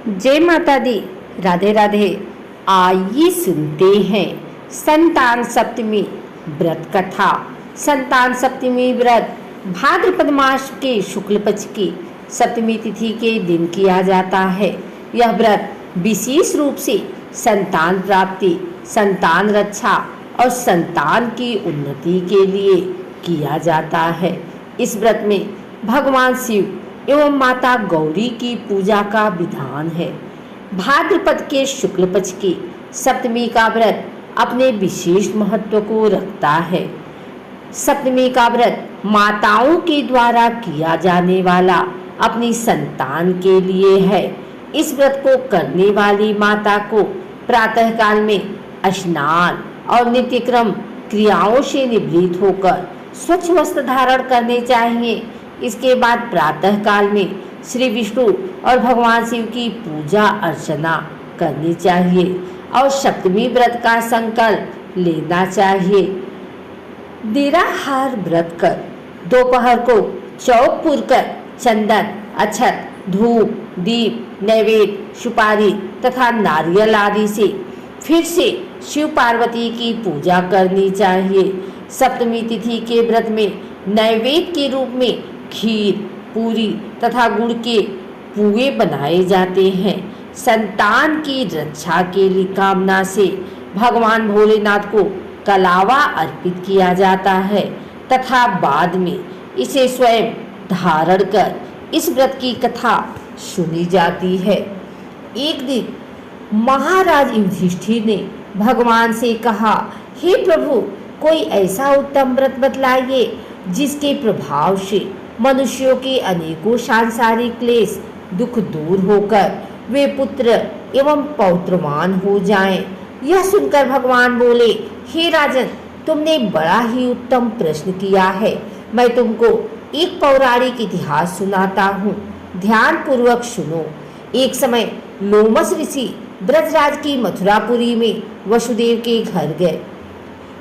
जय माता दी। राधे राधे। आइए सुनते हैं संतान सप्तमी व्रत कथा। संतान सप्तमी व्रत भाद्रपद मास के शुक्ल पक्ष की सप्तमी तिथि के दिन किया जाता है। यह व्रत विशेष रूप से संतान प्राप्ति, संतान रक्षा और संतान की उन्नति के लिए किया जाता है। इस व्रत में भगवान शिव एवं माता गौरी की पूजा का विधान है। भाद्रपद के शुक्ल पक्ष की सप्तमी का व्रत अपने विशेष महत्व को रखता है। सप्तमी का व्रत माताओं के द्वारा किया जाने वाला अपनी संतान के लिए है। इस व्रत को करने वाली माता को प्रातः काल में स्नान और नित्यक्रम क्रियाओं से निवृत्त होकर स्वच्छ वस्त्र धारण करने चाहिए। इसके बाद प्रातः काल में श्री विष्णु और भगवान शिव की पूजा अर्चना करनी चाहिए और सप्तमी व्रत का संकल्प लेना चाहिए। निराहार व्रत कर दोपहर को चौक पुरकर चंदन, अक्षत, धूप, दीप, नैवेद्य, सुपारी तथा नारियल आदि से फिर से शिव पार्वती की पूजा करनी चाहिए। सप्तमी तिथि के व्रत में नैवेद्य के रूप में खीर, पूरी तथा गुड़ के पुए बनाए जाते हैं। संतान की रक्षा के लिए कामना से भगवान भोलेनाथ को कलावा अर्पित किया जाता है तथा बाद में इसे स्वयं धारण कर इस व्रत की कथा सुनी जाती है। एक दिन महाराज युधिष्ठिर ने भगवान से कहा, हे प्रभु, कोई ऐसा उत्तम व्रत बतलाइए जिसके प्रभाव से मनुष्यों के अनेकों सांसारिक क्लेश दुख दूर होकर वे पुत्र एवं पौत्रवान हो जाएं। यह सुनकर भगवान बोले, हे राजन, तुमने बड़ा ही उत्तम प्रश्न किया है। मैं तुमको एक पौराणिक इतिहास सुनाता हूँ, ध्यान पूर्वक सुनो। एक समय लोमस ऋषि ब्रजराज की मथुरापुरी में वसुदेव के घर गए।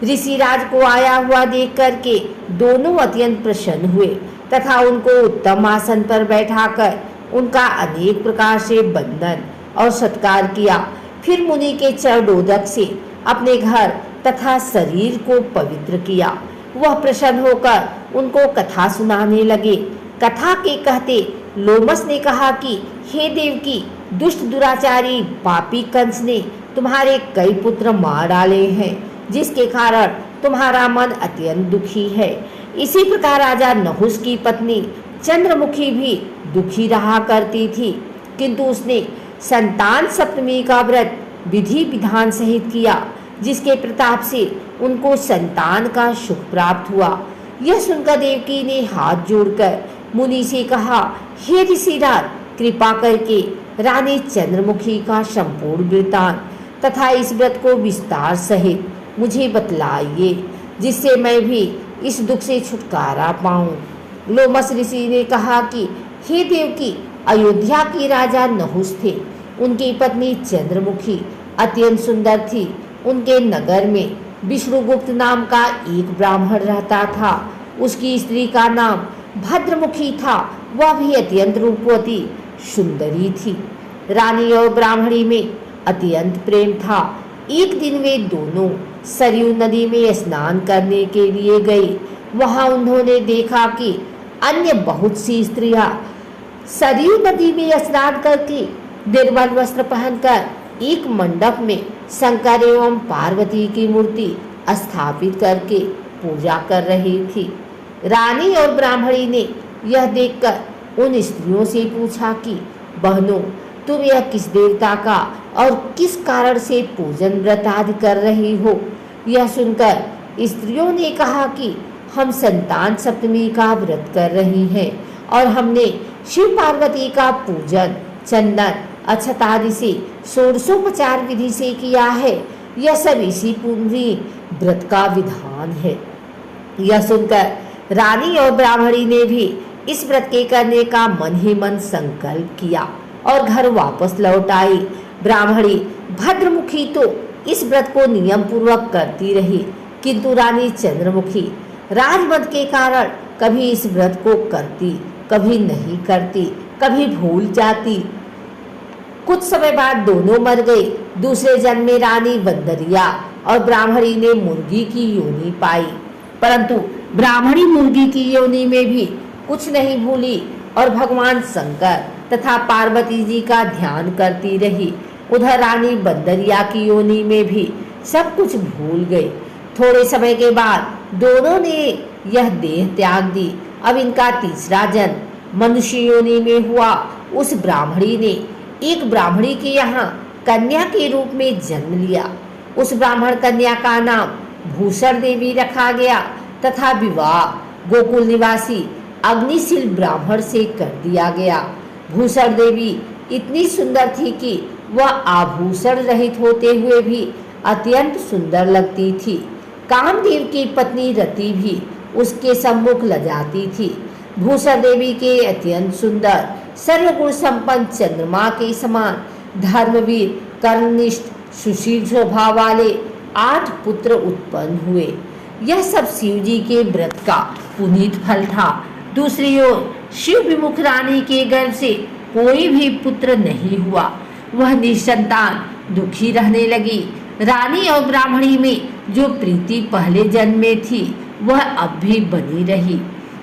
ऋषिराज को आया हुआ देख करके दोनों अत्यंत प्रसन्न हुए तथा उनको उत्तम आसन पर बैठाकर उनका अनेक प्रकार से बंदन और सत्कार किया। फिर मुनि के चरणोदक से अपने घर तथा शरीर को पवित्र किया। वह प्रसन्न होकर उनको कथा सुनाने लगे। कथा के कहते लोमस ने कहा कि हे देवकी, दुष्ट दुराचारी पापी कंस ने तुम्हारे कई पुत्र मार डाले हैं, जिसके कारण तुम्हारा मन अत्यंत दुखी है। इसी प्रकार राजा नहुस की पत्नी चंद्रमुखी भी दुखी रहा करती थी, किंतु उसने संतान सप्तमी का व्रत विधि विधान सहित किया, जिसके प्रताप से उनको संतान का सुख प्राप्त हुआ। यह सुनकर देवकी ने हाथ जोड़कर मुनि से कहा, हे ऋषिराज, कृपा करके रानी चंद्रमुखी का संपूर्ण वृत्तांत तथा इस व्रत को विस्तार सहित मुझे बतलाइए, जिससे मैं भी इस दुख से छुटकारा पाऊं। लोमस ऋषि ने कहा कि हे देवकी, अयोध्या के राजा नहुस थे। उनकी पत्नी चंद्रमुखी अत्यंत सुंदर थी। उनके नगर में विष्णुगुप्त नाम का एक ब्राह्मण रहता था। उसकी स्त्री का नाम भद्रमुखी था। वह भी अत्यंत रूपवती सुंदरी थी। रानी और ब्राह्मणी में अत्यंत प्रेम था। एक दिन वे दोनों सरयू नदी में स्नान करने के लिए गई। वहां उन्होंने देखा कि अन्य बहुत सी स्त्रियां सरयू नदी में स्नान करके निर्मल वस्त्र पहनकर एक मंडप में शंकर एवं पार्वती की मूर्ति स्थापित करके पूजा कर रही थी। रानी और ब्राह्मणी ने यह देखकर उन स्त्रियों से पूछा कि बहनों, तुम यह किस देवता का और किस कारण से पूजन व्रत आदि कर रही हो? यह सुनकर स्त्रियों ने कहा कि हम संतान सप्तमी का व्रत कर रही हैं और हमने शिव पार्वती का पूजन चंदन, अक्षत आदि से षोडशोपचार विधि से किया है। यह सब इसी पूरी व्रत का विधान है। यह सुनकर रानी और ब्राह्मणी ने भी इस व्रत के करने का मन ही मन संकल्प किया और घर वापस लौट आई। ब्राह्मणी भद्रमुखी तो इस व्रत को नियम पूर्वक करती रही, किंतु रानी चंद्रमुखी राजमद के कारण कभी इस व्रत को करती, कभी नहीं करती, कभी भूल जाती। कुछ समय बाद दोनों मर गए। दूसरे जन्म में रानी बंदरिया और ब्राह्मणी ने मुर्गी की योनि पाई, परंतु ब्राह्मणी मुर्गी की योनि में भी कुछ नहीं भूली और भगवान शंकर तथा पार्वती जी का ध्यान करती रही। उधर रानी बंदरिया की योनि में भी सब कुछ भूल गए। थोड़े समय के बाद दोनों ने यह देह त्याग दी। अब इनका तीसरा जन्म मनुष्य योनि में हुआ। उस ब्राह्मणी ने एक ब्राह्मणी के यहाँ कन्या के रूप में जन्म लिया। उस ब्राह्मण कन्या का नाम भूषण देवी रखा गया तथा विवाह गोकुल निवासी अग्निशील ब्राह्मण से कर दिया गया। भूषण देवी इतनी सुंदर थी कि वह आभूषण रहित होते हुए भी अत्यंत सुंदर लगती थी। कामदेव की पत्नी रति भी उसके सम्मुख लजाती थी। भूषण देवी के अत्यंत सुंदर सर्वगुण संपन्न चंद्रमा के समान धर्मवीर कर्मनिष्ठ सुशील स्वभाव वाले 8 पुत्र उत्पन्न हुए। यह सब शिव जी के व्रत का पुनीत फल था। दूसरी ओर शिव विमुख रानी के गर्भ से कोई भी पुत्र नहीं हुआ। वह निसंतान दुखी रहने लगी। रानी और ब्राह्मणी में जो प्रीति पहले जन्म में थी वह अब भी बनी रही।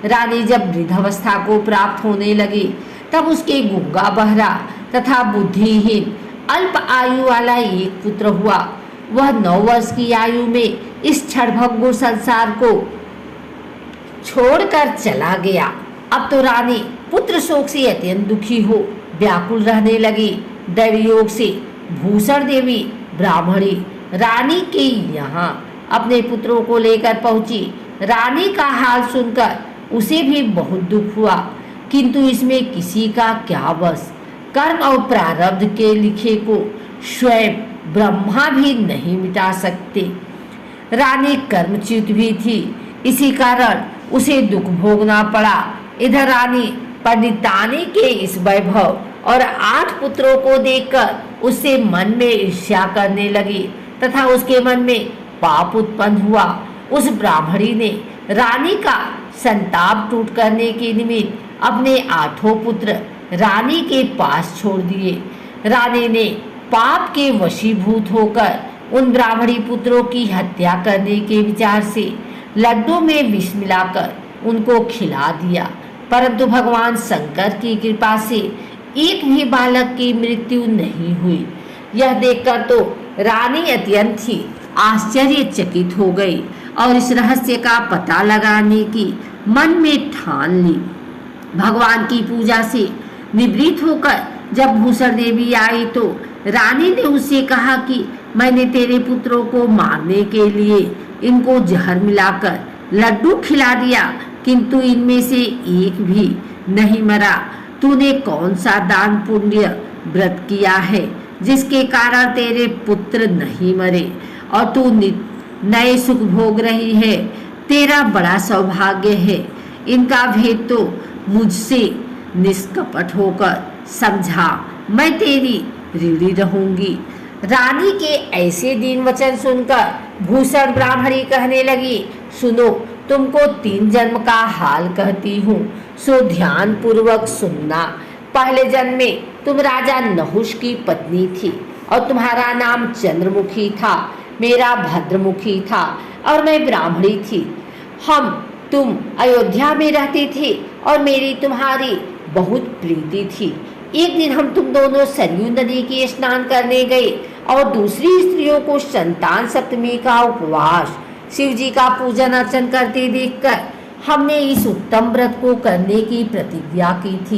रानी जब वृद्धावस्था को प्राप्त होने लगी तब उसके गूंगा बहरा तथा बुद्धिहीन अल्प आयु वाला एक पुत्र हुआ। वह 9 वर्ष की आयु में इस क्षणभंगुर संसार को छोड़कर चला गया। अब तो रानी पुत्र शोक से अत्यंत दुखी हो व्याकुल रहने लगी। दैवयोग से भूषण देवी ब्राह्मणी रानी के यहाँ अपने पुत्रों को लेकर पहुंची। रानी का हाल सुनकर उसे भी बहुत दुख हुआ, किंतु इसमें किसी का क्या बस। कर्म और प्रारब्ध के लिखे को स्वयं ब्रह्मा भी नहीं मिटा सकते। रानी कर्मच्युत भी थी, इसी कारण उसे दुख भोगना पड़ा। इधर रानी पंडितानी के इस वैभव और 8 पुत्रों को देखकर उससे मन में ईर्ष्या करने लगी तथा उसके मन में पाप उत्पन्न हुआ। उस ब्राह्मणी ने रानी का संताप टूट करने के निमित्त अपने 8 पुत्र रानी के पास छोड़ दिए। रानी ने पाप के वशीभूत होकर उन ब्राह्मणी पुत्रों की हत्या करने के विचार से लड्डू में विष मिलाकर उनको खिला दिया, परंतु भगवान शंकर की कृपा से एक भी बालक की मृत्यु नहीं हुई। यह देखकर तो रानी अत्यंत ही आश्चर्यचकित हो गई और इस रहस्य का पता लगाने की मन में ठान ली। भगवान की पूजा से निवृत्त होकर जब भूषण देवी आई तो रानी ने उससे कहा कि मैंने तेरे पुत्रों को मारने के लिए इनको जहर मिलाकर लड्डू खिला दिया, किंतु इनमें से एक भी नहीं मरा। तूने कौन सा दान पुण्य व्रत किया है जिसके कारण तेरे पुत्र नहीं मरे और तू नए सुख भोग रही है? तेरा बड़ा सौभाग्य है। इनका भेद तो मुझसे निष्कपट होकर समझा, मैं तेरी ऋणी रहूंगी। रानी के ऐसे दीन वचन सुनकर भूषण ब्राह्मणी कहने लगी, सुनो, तुमको 3 जन्म का हाल कहती हूँ, सो ध्यान पूर्वक सुनना। पहले जन्म में तुम राजा नहुष की पत्नी थी और तुम्हारा नाम चंद्रमुखी था, मेरा भद्रमुखी था और मैं ब्राह्मणी थी। तुम अयोध्या में रहते थे और मेरी तुम्हारी बहुत प्रीति थी। एक दिन हम तुम दोनों सरयू नदी के स्नान करने गए और दूसरी स्त्रियों को संतान सप्तमी का उपवास शिव जी का पूजन अर्चन करते देखकर हमने इस उत्तम व्रत को करने की प्रतिज्ञा की थी,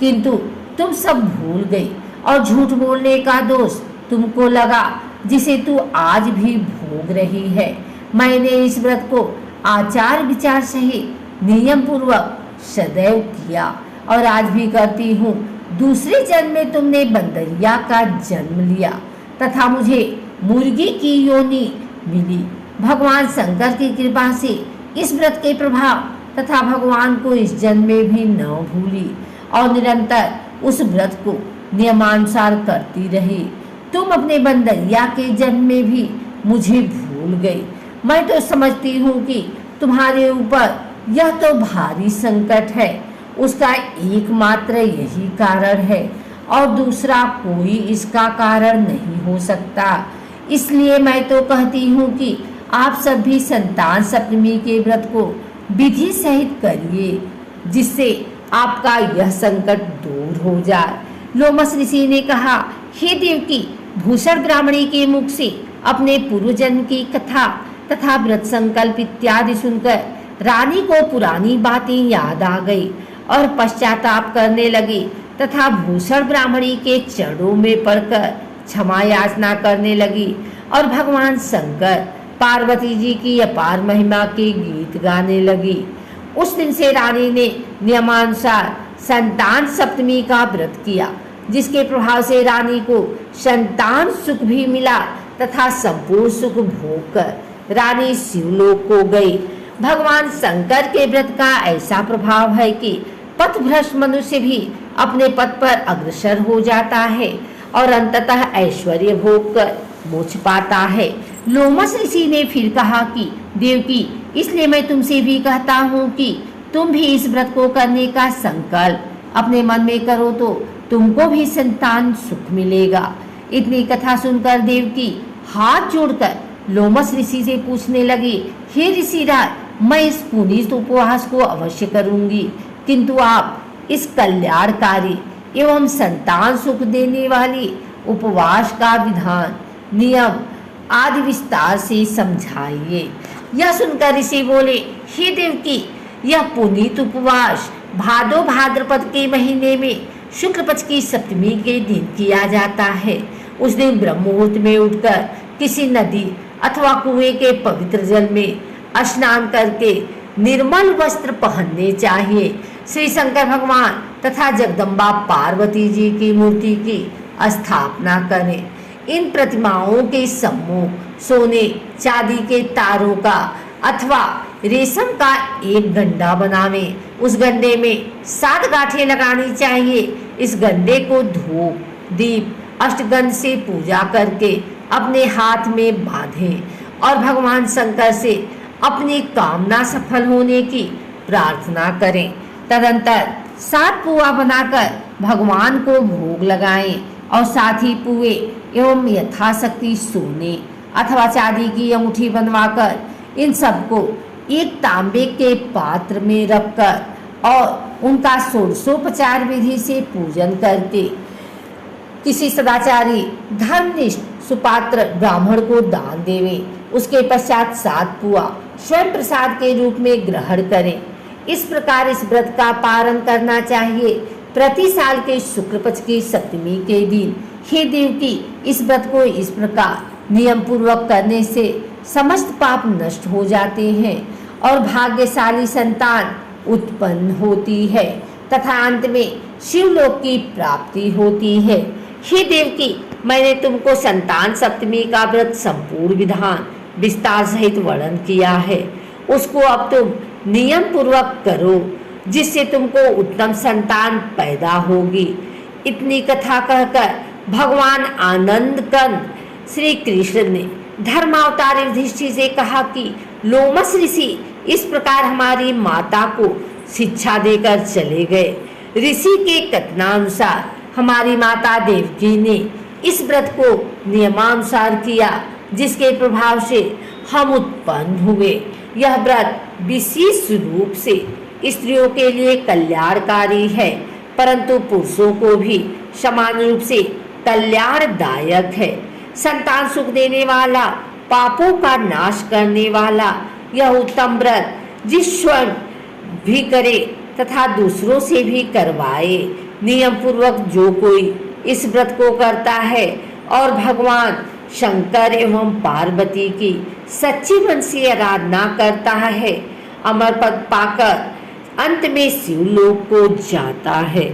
किंतु तुम सब भूल गई और झूठ बोलने का दोष तुमको लगा, जिसे तू आज भी भोग रही है। मैंने इस व्रत को आचार विचार सहित नियम पूर्वक सदैव किया और आज भी करती हूँ। दूसरे जन्म में तुमने बंदरिया का जन्म लिया तथा मुझे मुर्गी की योनि मिली। भगवान शंकर की कृपा से इस व्रत के प्रभाव तथा भगवान को इस जन्म में भी न भूली और निरंतर उस व्रत को नियमानुसार करती रही। तुम अपने बंदरिया के जन्म में भी मुझे भूल गई। मैं तो समझती हूँ कि तुम्हारे ऊपर यह तो भारी संकट है, उसका एकमात्र यही कारण है और दूसरा कोई इसका कारण नहीं हो सकता। इसलिए मैं तो कहती हूँ कि आप सब भी संतान सप्तमी के व्रत को विधि सहित करिए, जिससे आपका यह संकट दूर हो जाए। लोमस ऋषि ने कहा, हे देवकी, भूषण ब्राह्मणी के मुख से अपने पूर्व जन्म की कथा तथा व्रत संकल्प इत्यादि सुनकर रानी को पुरानी बातें याद आ गई और पश्चाताप करने लगी तथा भूषण ब्राह्मणी के चरणों में पड़कर क्षमा याचना करने लगी और भगवान शंकर पार्वती जी की अपार महिमा के गीत गाने लगी। उस दिन से रानी ने नियमानुसार संतान सप्तमी का व्रत किया, जिसके प्रभाव से रानी को संतान सुख भी मिला तथा संपूर्ण सुख भोग कर रानी शिवलोक को गई। भगवान शंकर के व्रत का ऐसा प्रभाव है कि पथभ्रष्ट मनुष्य भी अपने पथ पर अग्रसर हो जाता है और अंततः ऐश्वर्य भोग कर मोक्ष पाता है। लोमस ऋषि ने फिर कहा कि देवकी, इसलिए मैं तुमसे भी कहता हूँ कि तुम भी इस व्रत को करने का संकल्प अपने मन में करो तो तुमको भी संतान सुख मिलेगा। इतनी कथा सुनकर देवकी हाथ जोड़कर लोमस ऋषि से पूछने लगी, हे ऋषिराज, मैं इस पुनीत उपवास को अवश्य करूंगी, किंतु आप इस कल्याणकारी एवं संतान सुख देने वाली उपवास का विधान, नियम आदि विस्तार से समझाइए। यह सुनकर ऋषि बोले, हे देवकी, यह पुनीत उपवास भादो भाद्रपद के महीने में शुक्ल पक्ष की सप्तमी के दिन किया जाता है। उस दिन ब्रह्म मुहूर्त में उठकर किसी नदी अथवा कुएं के पवित्र जल में स्नान करके निर्मल वस्त्र पहनने चाहिए। श्री शंकर भगवान तथा जगदम्बा पार्वती जी की मूर्ति की स्थापना करें। इन प्रतिमाओं के सम्मुख सोने चांदी के तारों का अथवा रेशम का एक गंडा बनावें। उस गंडे में 7 गांठें लगानी चाहिए। इस गंडे को धूप, दीप, अष्टगंध से पूजा करके अपने हाथ में बांधें और भगवान शंकर से अपनी कामना सफल होने की प्रार्थना करें। तदंतर 7 पुआ बनाकर भगवान को भोग लगाएं और साथ ही पुए एवं यथाशक्ति सोने अथवा चांदी की अंगूठी बनवाकर इन सबको एक तांबे के पात्र में रखकर और उनका षोडशोपचार विधि से पूजन करके किसी सदाचारी धर्मनिष्ठ सुपात्र ब्राह्मण को दान देवें। उसके पश्चात 7 पुआ स्वयं प्रसाद के रूप में ग्रहण करें। इस प्रकार इस व्रत का पालन करना चाहिए प्रति साल के शुक्ल पक्ष की सप्तमी के दिन। हे देवकी, इस व्रत को इस प्रकार नियम पूर्वक करने से समस्त पाप नष्ट हो जाते हैं और भाग्यशाली संतान उत्पन्न होती है तथा अंत में शिवलोक की प्राप्ति होती है। हे देवकी, मैंने तुमको संतान सप्तमी का व्रत संपूर्ण विधान विस्तार सहित वर्णन किया है। उसको अब तुम नियम पूर्वक करो, जिससे तुमको उत्तम संतान पैदा होगी। इतनी कथा कहकर भगवान आनंद कंद श्री कृष्ण ने धर्मावतार युधिष्ठिर से कहा कि लोमस ऋषि इस प्रकार हमारी माता को शिक्षा देकर चले गए। ऋषि के कथनानुसार हमारी माता देवकी ने इस व्रत को नियमानुसार किया, जिसके प्रभाव से हम उत्पन्न हुए। यह व्रत विशेष रूप से स्त्रियों के लिए कल्याणकारी है, परंतु पुरुषों को भी समान रूप से कल्याणदायक है। संतान सुख देने वाला, पापों का नाश करने वाला यह उत्तम व्रत जिस स्वयं भी करे तथा दूसरों से भी करवाए, नियम पूर्वक जो कोई इस व्रत को करता है और भगवान शंकर एवं पार्वती की सच्ची मन से आराधना करता है, अमर पद पाकर अंत में शिवलोक को जाता है।